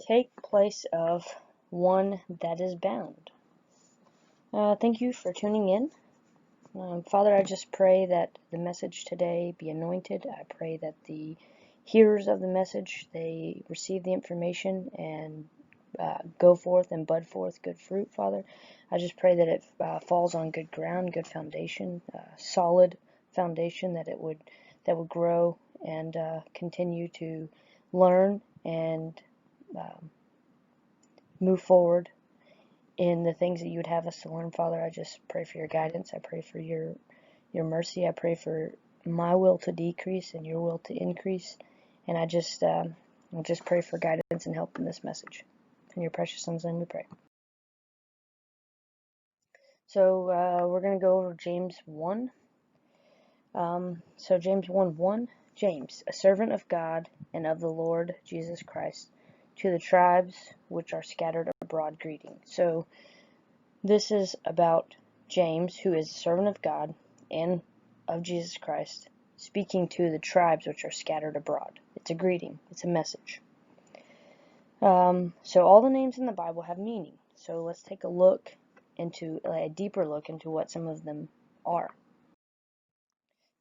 Take place of one that is bound. Thank you for tuning in. Father, I just pray that the message today be anointed. I pray that the hearers of the message, they receive the information and go forth and bud forth good fruit, Father. I just pray that it falls on good ground, good foundation, solid foundation, that would grow and continue to learn and move forward in the things that you would have us to learn, Father. I just pray for your guidance. I pray for your mercy. I pray for my will to decrease and your will to increase. And I just pray for guidance and help in this message. In your precious Son's name we pray. So we're going to go over James 1. So James 1:1. James, a servant of God and of the Lord Jesus Christ, to the tribes which are scattered abroad, greeting. So this is about James, who is a servant of God and of Jesus Christ, speaking to the tribes which are scattered abroad. It's a greeting. It's a message. So all the names in the Bible have meaning. So let's take a deeper look into what some of them are.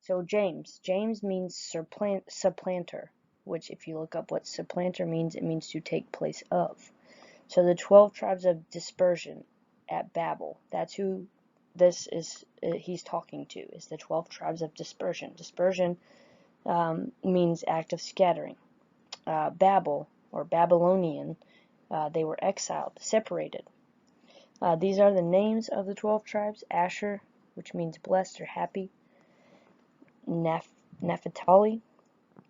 So James means supplanter, which if you look up what supplanter means, it means to take place of. So the 12 tribes of dispersion at Babel, that's who this is, he's talking to, is the 12 tribes of dispersion. Dispersion means act of scattering. Babel, or Babylonian, they were exiled, separated. These are the names of the 12 tribes. Asher, which means blessed or happy. Naphtali,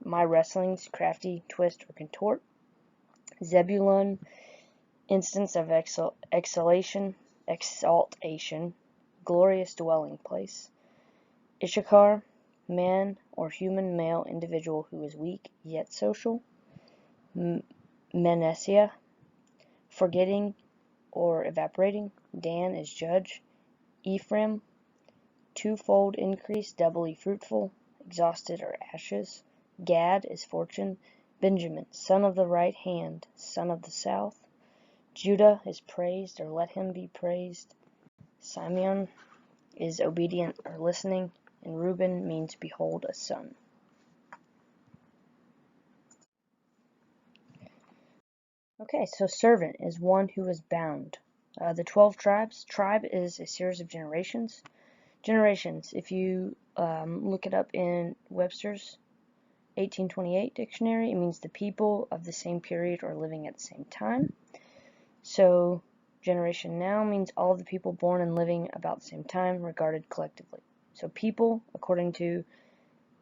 my wrestlings, crafty, twist, or contort. Zebulun, instance of exaltation, glorious dwelling place. Issachar, man or human male individual who is weak yet social. Manasseh, forgetting or evaporating. Dan is judge. Ephraim, twofold increase, doubly fruitful, exhausted or ashes. Gad is fortune. Benjamin, son of the right hand, son of the south. Judah is praised, or let him be praised. Simeon is obedient or listening, and Reuben means behold a son. Okay, so servant is one who is bound. The 12 tribes. Tribe is a series of generations. Generations, if you look it up in Webster's 1828 dictionary, it means the people of the same period or living at the same time. So generation now means all of the people born and living about the same time, regarded collectively. So people, according to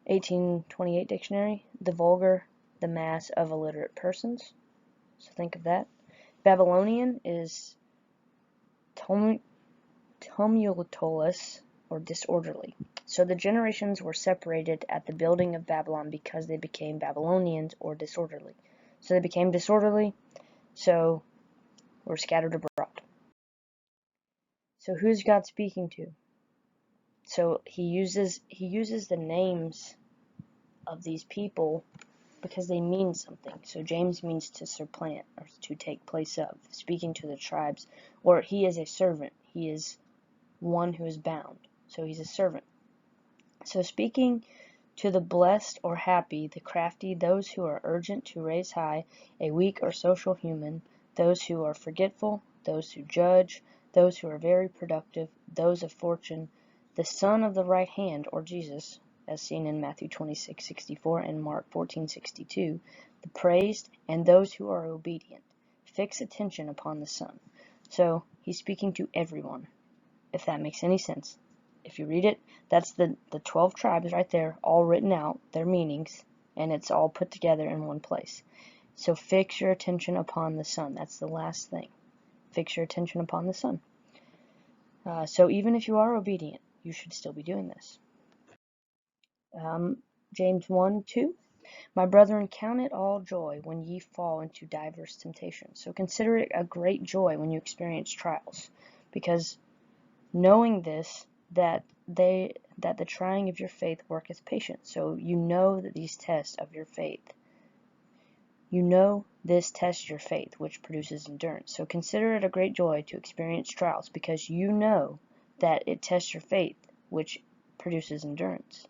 1828 dictionary, the vulgar, the mass of illiterate persons. So think of that. Babylonian is tumultuous or disorderly. So the generations were separated at the building of Babylon because they became Babylonians or disorderly. So they became disorderly, so were scattered abroad. So who's God speaking to? So he uses the names of these people because they mean something. So James means to supplant or to take place of, speaking to the tribes, or he is a servant. He is one who is bound. So he's a servant. So speaking to the blessed or happy, the crafty, those who are urgent to raise high, a weak or social human, those who are forgetful, those who judge, those who are very productive, those of fortune, the son of the right hand, or Jesus, as seen in Matthew 26:64 and Mark 14:62, the praised, and those who are obedient. Fix attention upon the Son. So he's speaking to everyone, if that makes any sense. If you read it, that's the 12 tribes right there, all written out, their meanings, and it's all put together in one place. So fix your attention upon the Son. That's the last thing. Fix your attention upon the Son. So even if you are obedient, you should still be doing this. James 1:2. My brethren, count it all joy when ye fall into diverse temptations. So consider it a great joy when you experience trials, because knowing this, that the trying of your faith worketh patience. So you know that these tests of your faith You know this tests your faith, which produces endurance. So consider it a great joy to experience trials, because you know that it tests your faith, which produces endurance.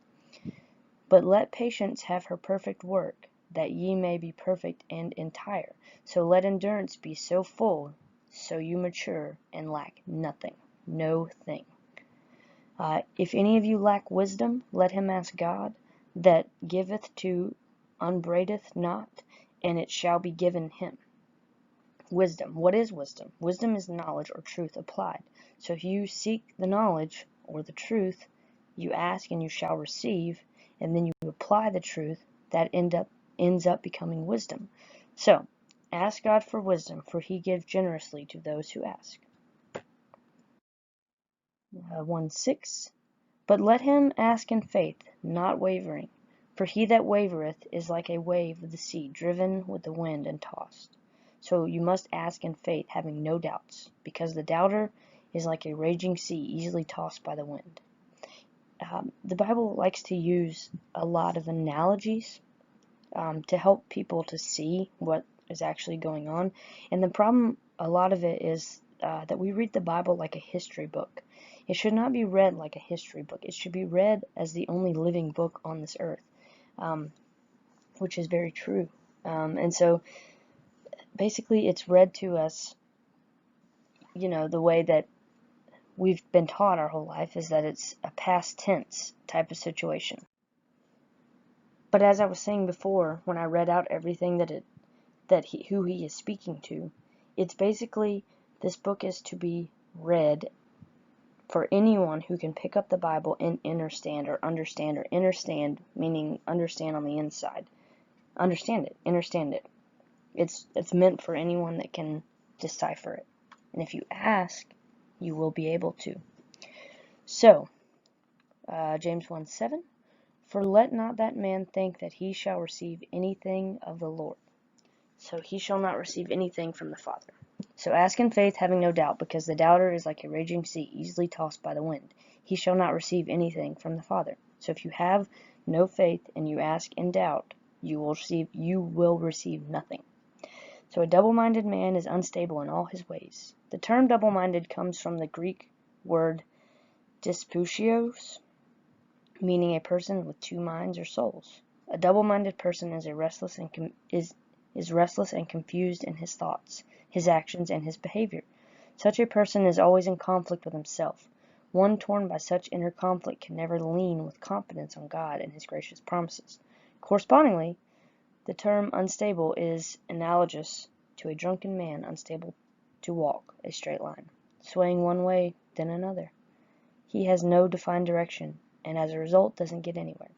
But let patience have her perfect work, that ye may be perfect and entire. So let endurance be so full, so you mature and lack nothing, no thing. If any of you lack wisdom, let him ask God, that giveth to upbraideth not, and it shall be given him. Wisdom. What is wisdom? Wisdom is knowledge or truth applied. So if you seek the knowledge or the truth, you ask and you shall receive, and then you apply the truth, that ends up becoming wisdom. So ask God for wisdom, for he gives generously to those who ask. 1:6. But let him ask in faith, not wavering. For he that wavereth is like a wave of the sea, driven with the wind and tossed. So you must ask in faith, having no doubts, because the doubter is like a raging sea, easily tossed by the wind. The Bible likes to use a lot of analogies to help people to see what is actually going on. And the problem, a lot of it, is that we read the Bible like a history book. It should not be read like a history book. It should be read as the only living book on this earth, which is very true. And so basically it's read to us, the way that we've been taught our whole life is that it's a past tense type of situation. But as I was saying before, when I read out everything who he is speaking to, it's basically, this book is to be read for anyone who can pick up the Bible and understand, meaning understand on the inside. Understand it. It's meant for anyone that can decipher it. And if you ask, you will be able to. So, James 1:7, for let not that man think that he shall receive anything of the Lord. So he shall not receive anything from the Father. So ask in faith, having no doubt, because the doubter is like a raging sea, easily tossed by the wind. He shall not receive anything from the Father. So if you have no faith and you ask in doubt, you will receive nothing. So a double-minded man is unstable in all his ways. The term double-minded comes from the Greek word dyspusios, meaning a person with two minds or souls. A double-minded person is restless and confused in his thoughts, his actions, and his behavior. Such a person is always in conflict with himself. One torn by such inner conflict can never lean with confidence on God and his gracious promises. Correspondingly, the term unstable is analogous to a drunken man unstable to walk a straight line, swaying one way, then another. He has no defined direction, and as a result doesn't get anywhere.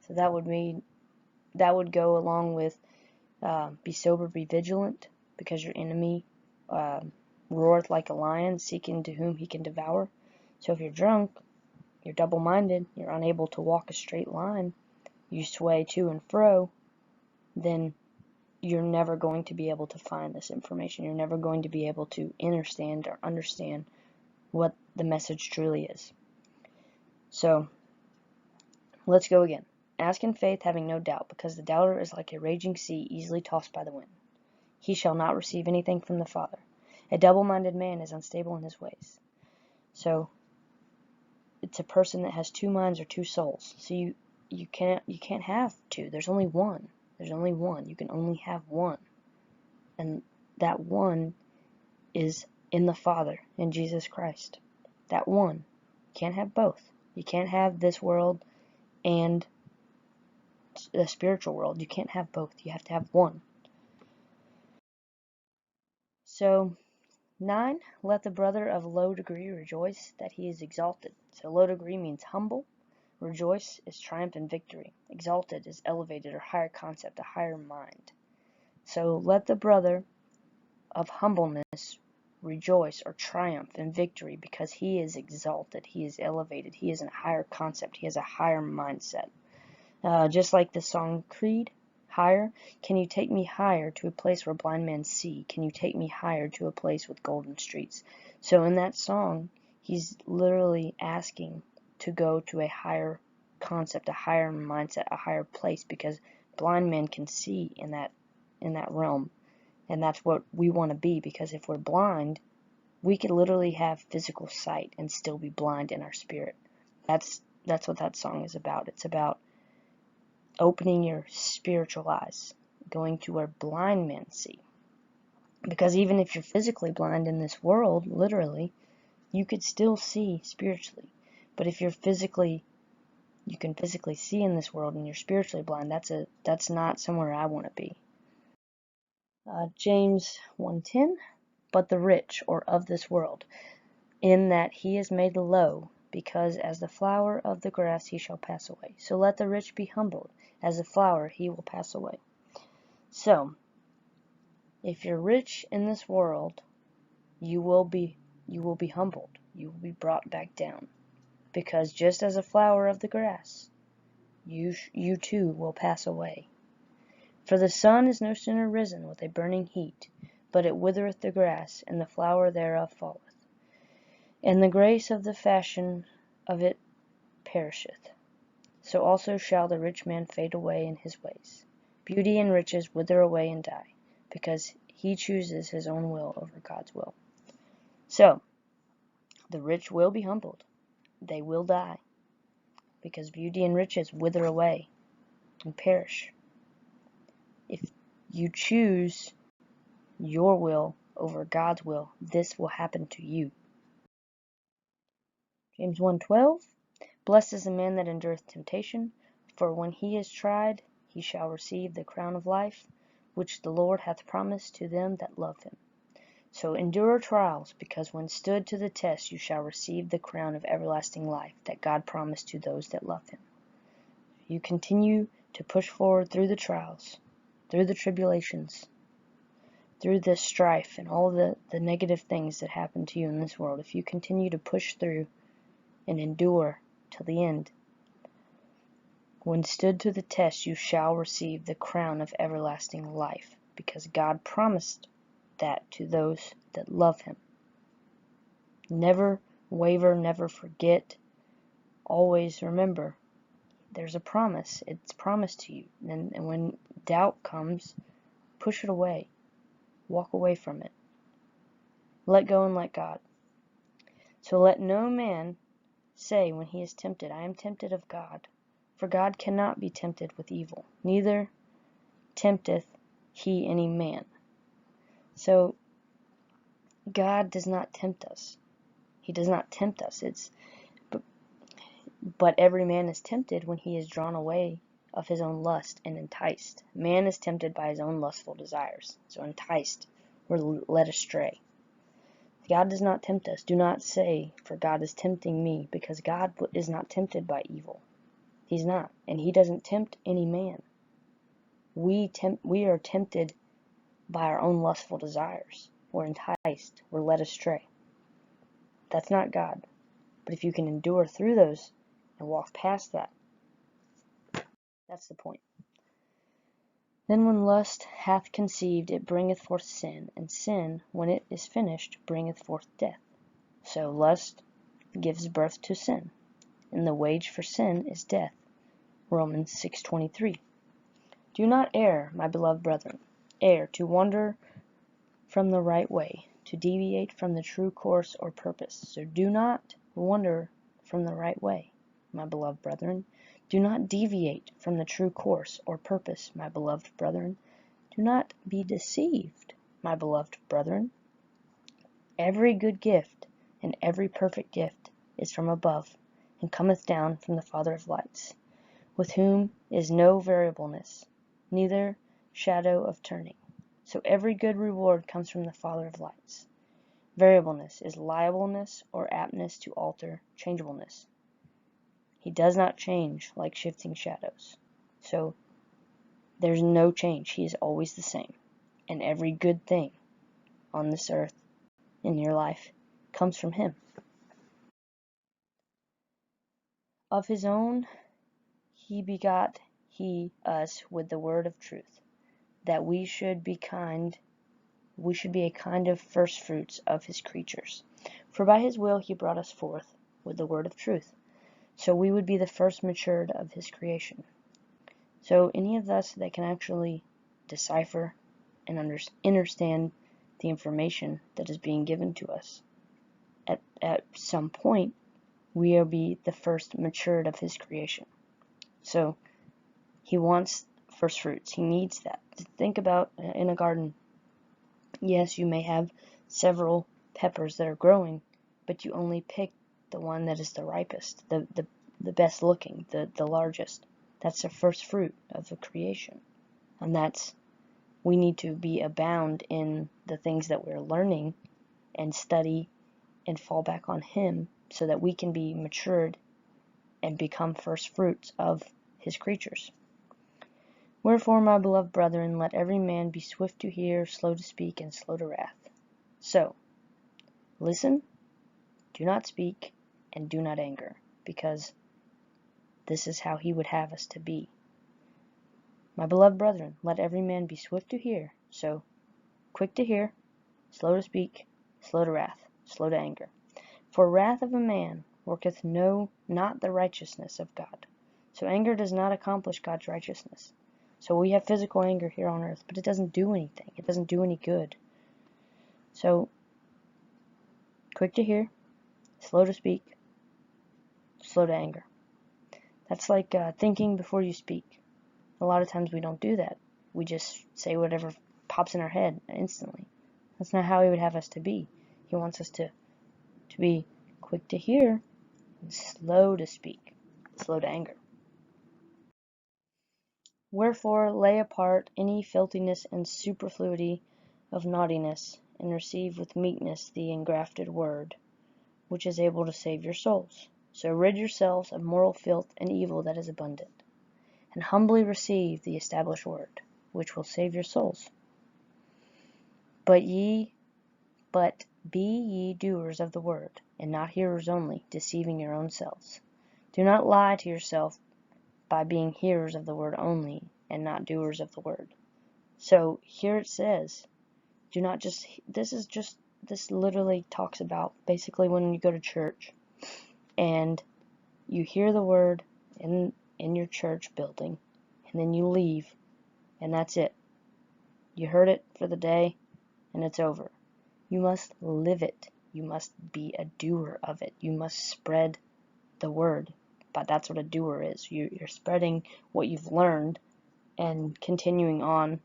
So that would go along with be sober, be vigilant, because your enemy roareth like a lion, seeking to whom he can devour. So if you're drunk, you're double-minded, you're unable to walk a straight line, you sway to and fro, then you're never going to be able to find this information. You're never going to be able to understand what the message truly is. So, let's go again. Ask in faith, having no doubt, because the doubter is like a raging sea, easily tossed by the wind. He shall not receive anything from the Father. A double-minded man is unstable in his ways. So, it's a person that has two minds or two souls. So you can't have two. There's only one. You can only have one. And that one is in the Father, in Jesus Christ. That one. You can't have both. You can't have this world and the spiritual world. You can't have both. You have to have one. So, 9, let the brother of low degree rejoice that he is exalted. So low degree means humble. Rejoice is triumph and victory. Exalted is elevated or higher concept, a higher mind. So let the brother of humbleness rejoice or triumph in victory, because he is exalted, he is elevated, he is in a higher concept, he has a higher mindset. Just like the song Creed, higher. Can you take me higher to a place where blind men see? Can you take me higher to a place with golden streets? So in that song, he's literally asking to go to a higher concept, a higher mindset, a higher place, because blind men can see in that in that realm. And that's what we want to be, because if we're blind, we could literally have physical sight and still be blind in our spirit. That's what that song is about. It's about opening your spiritual eyes, going to where blind men see. Because even if you're physically blind in this world, literally, you could still see spiritually. But if you can physically see in this world and you're spiritually blind, that's not somewhere I want to be. James 1:10, but the rich, or of this world, in that he is made low, because as the flower of the grass he shall pass away. So let the rich be humbled, as the flower he will pass away. So, if you're rich in this world, you will be humbled. You will be brought back down. Because just as a flower of the grass, you too will pass away. For the sun is no sooner risen with a burning heat, but it withereth the grass, and the flower thereof falleth, and the grace of the fashion of it perisheth. So also shall the rich man fade away in his ways. Beauty and riches wither away and die, because he chooses his own will over God's will. So, the rich will be humbled. They will die, because beauty and riches wither away and perish. If you choose your will over God's will, this will happen to you. James 1:12, blessed is the man that endureth temptation, for when he is tried, he shall receive the crown of life, which the Lord hath promised to them that love him. So endure trials, because when stood to the test, you shall receive the crown of everlasting life that God promised to those that love him. You continue to push forward through the trials, through the tribulations, through the strife and all the negative things that happen to you in this world. If you continue to push through and endure till the end, when stood to the test, you shall receive the crown of everlasting life, because God promised that to those that love him. Never waver, never forget. Always remember, there's a promise. It's promised to you. And when doubt comes, push it away. Walk away from it. Let go and let God. So let no man say when he is tempted, I am tempted of God. For God cannot be tempted with evil, neither tempteth he any man. So God does not tempt us. He does not tempt us. But every man is tempted when he is drawn away of his own lust and enticed. Man is tempted by his own lustful desires. So enticed, we're led astray. God does not tempt us. Do not say, for God is tempting me, because God is not tempted by evil. He's not, and he doesn't tempt any man. We are tempted by our own lustful desires. We're enticed. We're led astray. That's not God. But if you can endure through those and walk past that, that's the point. Then when lust hath conceived, it bringeth forth sin, and sin, when it is finished, bringeth forth death. So lust gives birth to sin, and the wage for sin is death. Romans 6:23. Do not err, my beloved brethren. Err, to wander from the right way, to deviate from the true course or purpose. So do not wander from the right way, my beloved brethren. Do not deviate from the true course or purpose, my beloved brethren. Do not be deceived, my beloved brethren. Every good gift and every perfect gift is from above, and cometh down from the Father of lights, with whom is no variableness, neither shadow of turning. So every good reward comes from the Father of lights. Variableness is liableness or aptness to alter, changeableness. He does not change like shifting shadows. So there's no change. He is always the same. And every good thing on this earth in your life comes from him. Of his own he begot he us with the word of truth, that we should be a kind of first fruits of his creatures. For by his will he brought us forth with the word of truth, so we would be the first matured of his creation. So any of us that can actually decipher and understand the information that is being given to us. At some point, we will be the first matured of his creation. So he wants first fruits. He needs that. Think about in a garden. Yes, you may have several peppers that are growing, but you only pick the one that is the ripest, the best looking, the largest. That's the first fruit of the creation. And we need to be abound in the things that we're learning and study and fall back on him so that we can be matured and become first fruits of his creatures. Wherefore, my beloved brethren, let every man be swift to hear, slow to speak, and slow to wrath. So, listen, do not speak, and do not anger, because this is how he would have us to be. My beloved brethren, let every man be swift to hear, so quick to hear, slow to speak, slow to wrath, slow to anger. For wrath of a man worketh not the righteousness of God. So anger does not accomplish God's righteousness. So we have physical anger here on earth, but it doesn't do anything. It doesn't do any good. So, quick to hear, slow to speak, slow to anger. That's like thinking before you speak. A lot of times we don't do that. We just say whatever pops in our head instantly. That's not how he would have us to be. He wants us to be quick to hear and slow to speak, slow to anger. Wherefore lay apart any filthiness and superfluity of naughtiness, and receive with meekness the engrafted word, which is able to save your souls. So rid yourselves of moral filth and evil that is abundant, and humbly receive the established word, which will save your souls. But be ye doers of the word, and not hearers only, deceiving your own selves. Do not lie to yourself by being hearers of the word only, and not doers of the word. So here it says, do not just, this literally talks about basically when you go to church and you hear the word in your church building, and then you leave, and that's it. You heard it for the day, and it's over. You must live it. You must be a doer of it. You must spread the word. But that's what a doer is. You're spreading what you've learned and continuing on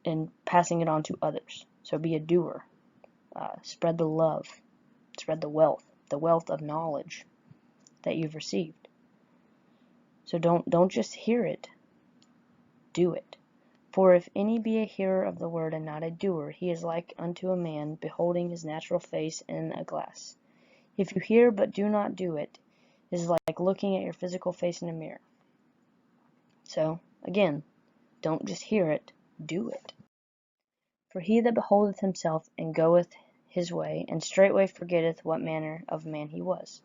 and passing it on to others. So be a doer. Spread the love. Spread the wealth of knowledge that you've received. So don't just hear it. Do it. For if any be a hearer of the word and not a doer, he is like unto a man beholding his natural face in a glass. If you hear but do not do it, it is like looking at your physical face in a mirror. So, again, don't just hear it, do it. For he that beholdeth himself and goeth his way, and straightway forgetteth what manner of man he was.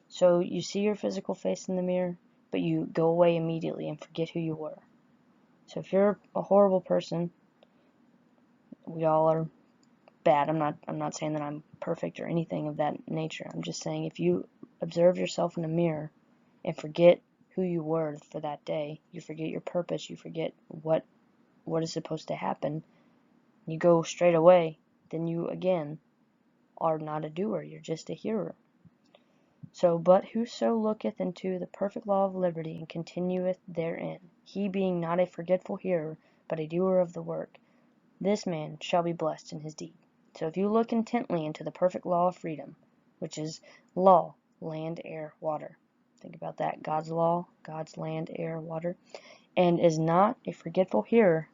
So you see your physical face in the mirror, but you go away immediately and forget who you were. So if you're a horrible person, we all are bad. I'm not saying that I'm perfect or anything of that nature. I'm just saying if you observe yourself in a mirror and forget who you were for that day, you forget your purpose, you forget what is supposed to happen, you go straight away, then you again are not a doer, you're just a hearer. So, but whoso looketh into the perfect law of liberty and continueth therein, he being not a forgetful hearer, but a doer of the work, this man shall be blessed in his deed. So if you look intently into the perfect law of freedom, which is law, land, air, water. Think about that. God's law, God's land, air, water. And is not a forgetful hearer,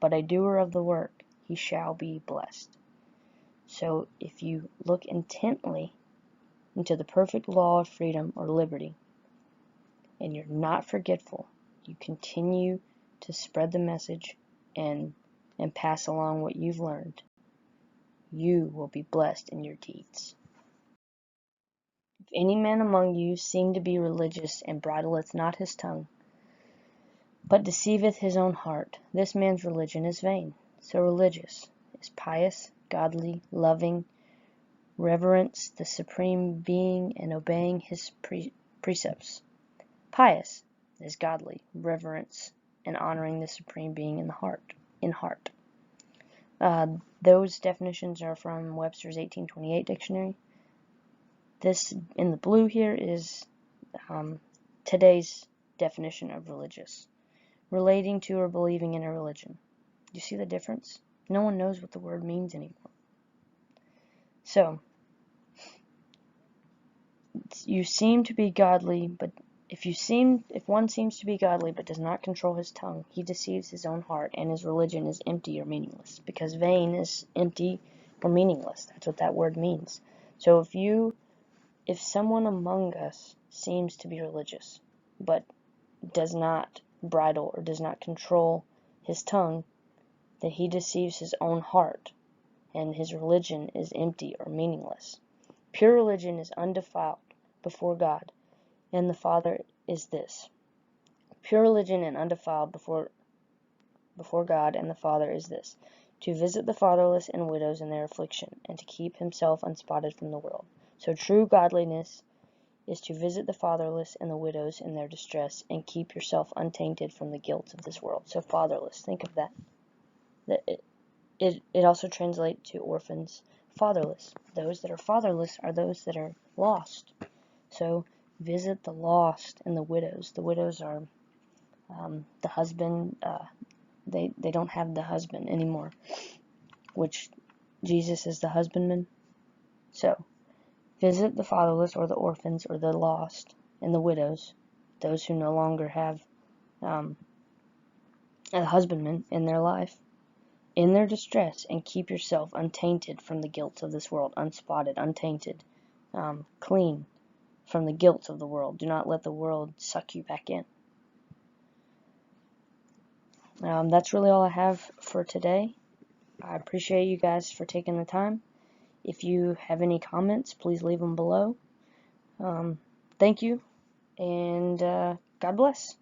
but a doer of the work, he shall be blessed. So if you look intently into the perfect law of freedom or liberty, and you're not forgetful, you continue to spread the message and pass along what you've learned, you will be blessed in your deeds. If any man among you seem to be religious, and bridleth not his tongue, but deceiveth his own heart, this man's religion is vain. So religious is pious, godly, loving, reverence the Supreme Being, and obeying his precepts. Pious is godly, reverence and honoring the Supreme Being in the heart. Those definitions are from Webster's 1828 dictionary. This in the blue here is today's definition of religious. Relating to or believing in a religion. You see the difference? No one knows what the word means anymore. So, you seem to be godly, but if one seems to be godly but does not control his tongue, he deceives his own heart, and his religion is empty or meaningless. Because vain is empty or meaningless. That's what that word means. So if someone among us seems to be religious, but does not bridle or does not control his tongue, that he deceives his own heart, and his religion is empty or meaningless. Pure religion is undefiled before God, and the Father is this. Pure religion and undefiled before God and the Father is this, to visit the fatherless and widows in their affliction, and to keep himself unspotted from the world. So true godliness is to visit the fatherless and the widows in their distress, and keep yourself untainted from the guilt of this world. So fatherless, think of that. It also translates to orphans, fatherless. Those that are fatherless are those that are lost. So visit the lost and the widows. The widows are the husband. They don't have the husband anymore, which Jesus is the husbandman. So visit the fatherless or the orphans or the lost and the widows, those who no longer have a husbandman in their life, in their distress, and keep yourself untainted from the guilt of this world, unspotted, untainted, clean from the guilt of the world. Do not let the world suck you back in. That's really all I have for today. I appreciate you guys for taking the time. If you have any comments, please leave them below. Thank you, and God bless.